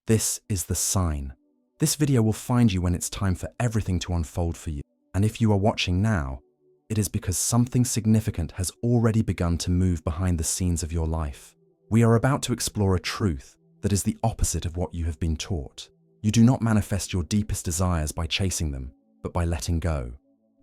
This is the sign. This video will find you when it's time for everything to unfold for you. And if you are watching now, it is because something significant has already begun to move behind the scenes of your life. We are about to explore a truth that is the opposite of what you have been taught. You do not manifest your deepest desires by chasing them, but by letting go.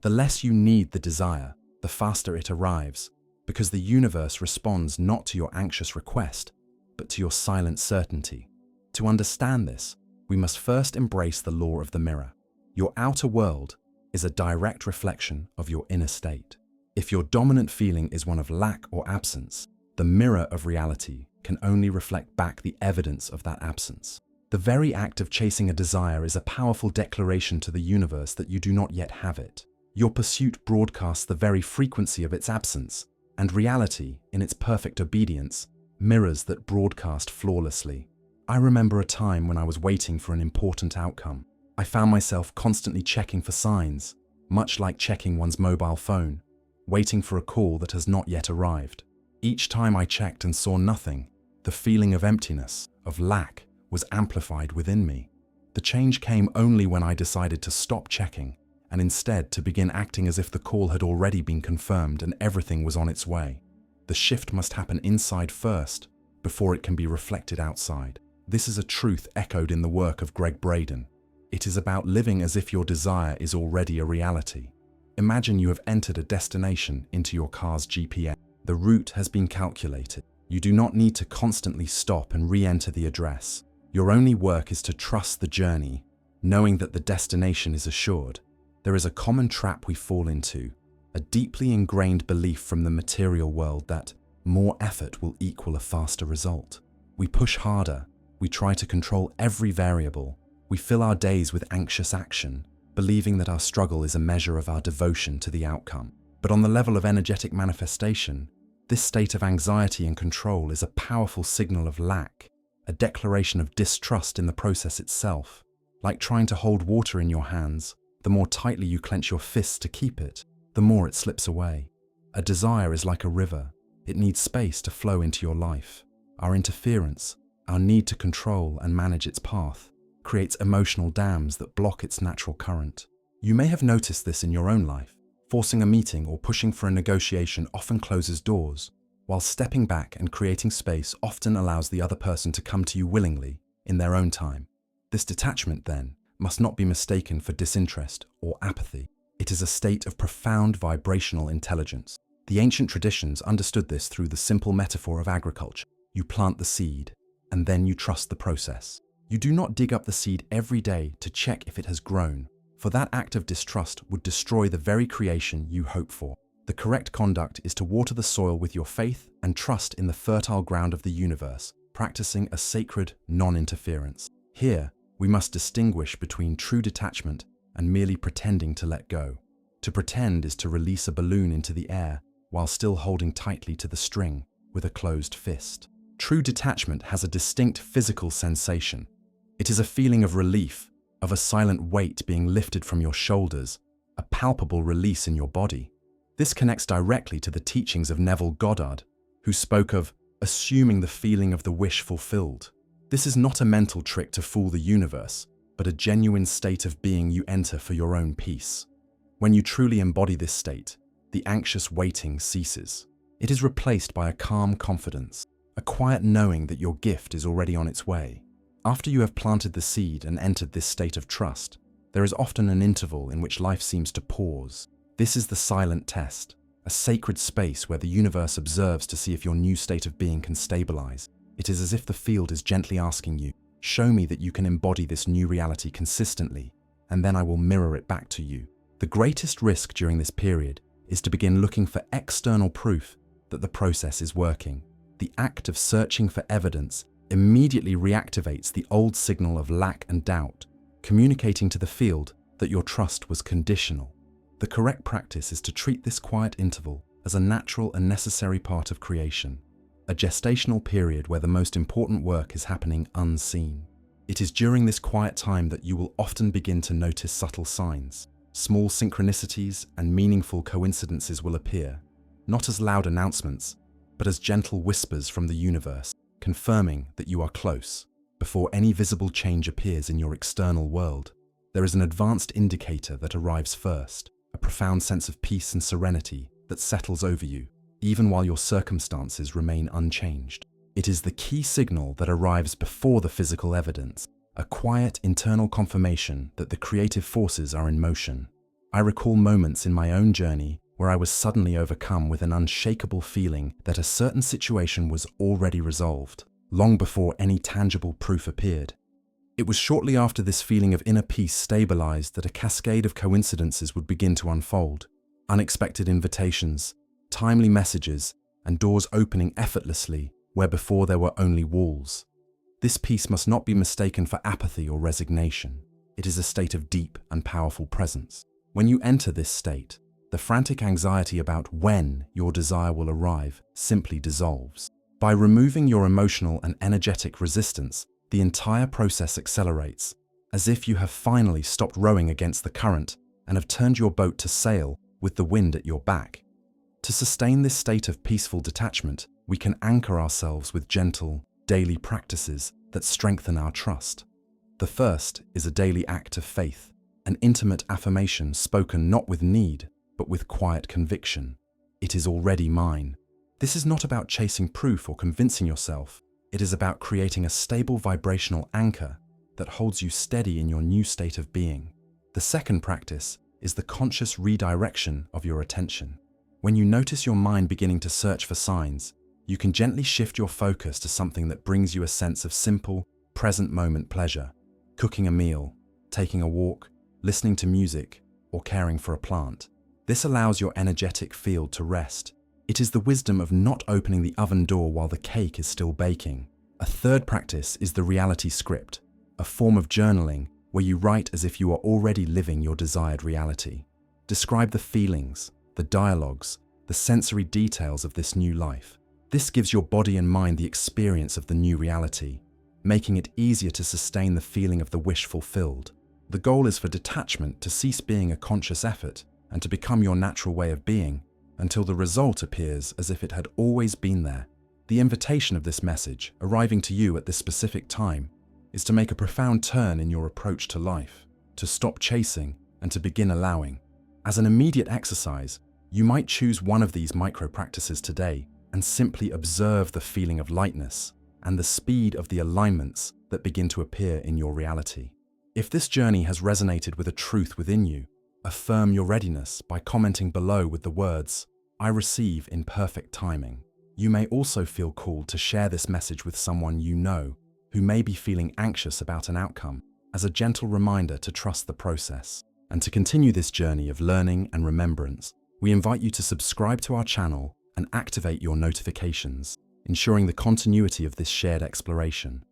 The less you need the desire, the faster it arrives, because the universe responds not to your anxious request, but to your silent certainty. To understand this, we must first embrace the law of the mirror. Your outer world is a direct reflection of your inner state. If your dominant feeling is one of lack or absence, the mirror of reality can only reflect back the evidence of that absence. The very act of chasing a desire is a powerful declaration to the universe that you do not yet have it. Your pursuit broadcasts the very frequency of its absence, and reality, in its perfect obedience, mirrors that broadcast flawlessly. I remember a time when I was waiting for an important outcome. I found myself constantly checking for signs, much like checking one's mobile phone, waiting for a call that has not yet arrived. Each time I checked and saw nothing, the feeling of emptiness, of lack, was amplified within me. The change came only when I decided to stop checking and instead to begin acting as if the call had already been confirmed and everything was on its way. The shift must happen inside first, before it can be reflected outside. This is a truth echoed in the work of Braden. It is about living as if your desire is already a reality. Imagine you have entered a destination into your car's GPS. The route has been calculated. You do not need to constantly stop and re-enter the address. Your only work is to trust the journey, knowing that the destination is assured. There is a common trap we fall into, a deeply ingrained belief from the material world that more effort will equal a faster result. We push harder. We try to control every variable. We fill our days with anxious action, believing that our struggle is a measure of our devotion to the outcome. But on the level of energetic manifestation, this state of anxiety and control is a powerful signal of lack, a declaration of distrust in the process itself. Like trying to hold water in your hands, the more tightly you clench your fists to keep it, the more it slips away. A desire is like a river. It needs space to flow into your life. Our interference, our need to control and manage its path, creates emotional dams that block its natural current. You may have noticed this in your own life. Forcing a meeting or pushing for a negotiation often closes doors, while stepping back and creating space often allows the other person to come to you willingly, in their own time. This detachment, then, must not be mistaken for disinterest or apathy. It is a state of profound vibrational intelligence. The ancient traditions understood this through the simple metaphor of agriculture. You plant the seed, and then you trust the process. You do not dig up the seed every day to check if it has grown, for that act of distrust would destroy the very creation you hope for. The correct conduct is to water the soil with your faith and trust in the fertile ground of the universe, practicing a sacred non-interference. Here, we must distinguish between true detachment and merely pretending to let go. To pretend is to release a balloon into the air while still holding tightly to the string with a closed fist. True detachment has a distinct physical sensation. It is a feeling of relief, of a silent weight being lifted from your shoulders, a palpable release in your body. This connects directly to the teachings of Neville Goddard, who spoke of assuming the feeling of the wish fulfilled. This is not a mental trick to fool the universe, but a genuine state of being you enter for your own peace. When you truly embody this state, the anxious waiting ceases. It is replaced by a calm confidence, a quiet knowing that your gift is already on its way. After you have planted the seed and entered this state of trust, there is often an interval in which life seems to pause. This is the silent test, a sacred space where the universe observes to see if your new state of being can stabilize. It is as if the field is gently asking you, show me that you can embody this new reality consistently, and then I will mirror it back to you. The greatest risk during this period is to begin looking for external proof that the process is working. The act of searching for evidence immediately reactivates the old signal of lack and doubt, communicating to the field that your trust was conditional. The correct practice is to treat this quiet interval as a natural and necessary part of creation, a gestational period where the most important work is happening unseen. It is during this quiet time that you will often begin to notice subtle signs. Small synchronicities and meaningful coincidences will appear, not as loud announcements, but as gentle whispers from the universe, confirming that you are close. before any visible change appears in your external world. There is an advanced indicator that arrives first, a profound sense of peace and serenity that settles over you, even while your circumstances remain unchanged. It is the key signal that arrives before the physical evidence, a quiet internal confirmation that the creative forces are in motion. I recall moments in my own journey where I was suddenly overcome with an unshakable feeling that a certain situation was already resolved, long before any tangible proof appeared. It was shortly after this feeling of inner peace stabilized that a cascade of coincidences would begin to unfold. Unexpected invitations, timely messages, and doors opening effortlessly where before there were only walls. This peace must not be mistaken for apathy or resignation. It is a state of deep and powerful presence. When you enter this state, the frantic anxiety about when your desire will arrive simply dissolves. By removing your emotional and energetic resistance, the entire process accelerates, as if you have finally stopped rowing against the current and have turned your boat to sail with the wind at your back. To sustain this state of peaceful detachment, we can anchor ourselves with gentle, daily practices that strengthen our trust. The first is a daily act of faith, an intimate affirmation spoken not with need, but with quiet conviction. It is already mine. This is not about chasing proof or convincing yourself. It is about creating a stable vibrational anchor that holds you steady in your new state of being. The second practice is the conscious redirection of your attention. When you notice your mind beginning to search for signs, you can gently shift your focus to something that brings you a sense of simple, present moment pleasure. Cooking a meal, taking a walk, listening to music, or caring for a plant. This allows your energetic field to rest. It is the wisdom of not opening the oven door while the cake is still baking. A third practice is the reality script, a form of journaling where you write as if you are already living your desired reality. Describe the feelings, the dialogues, the sensory details of this new life. This gives your body and mind the experience of the new reality, making it easier to sustain the feeling of the wish fulfilled. The goal is for detachment to cease being a conscious effort and to become your natural way of being, until the result appears as if it had always been there. The invitation of this message, arriving to you at this specific time, is to make a profound turn in your approach to life, to stop chasing and to begin allowing. As an immediate exercise, you might choose one of these micro practices today and simply observe the feeling of lightness and the speed of the alignments that begin to appear in your reality. If this journey has resonated with a truth within you, affirm your readiness by commenting below with the words, "I receive in perfect timing." You may also feel called to share this message with someone you know who may be feeling anxious about an outcome, as a gentle reminder to trust the process. And to continue this journey of learning and remembrance, we invite you to subscribe to our channel and activate your notifications, ensuring the continuity of this shared exploration.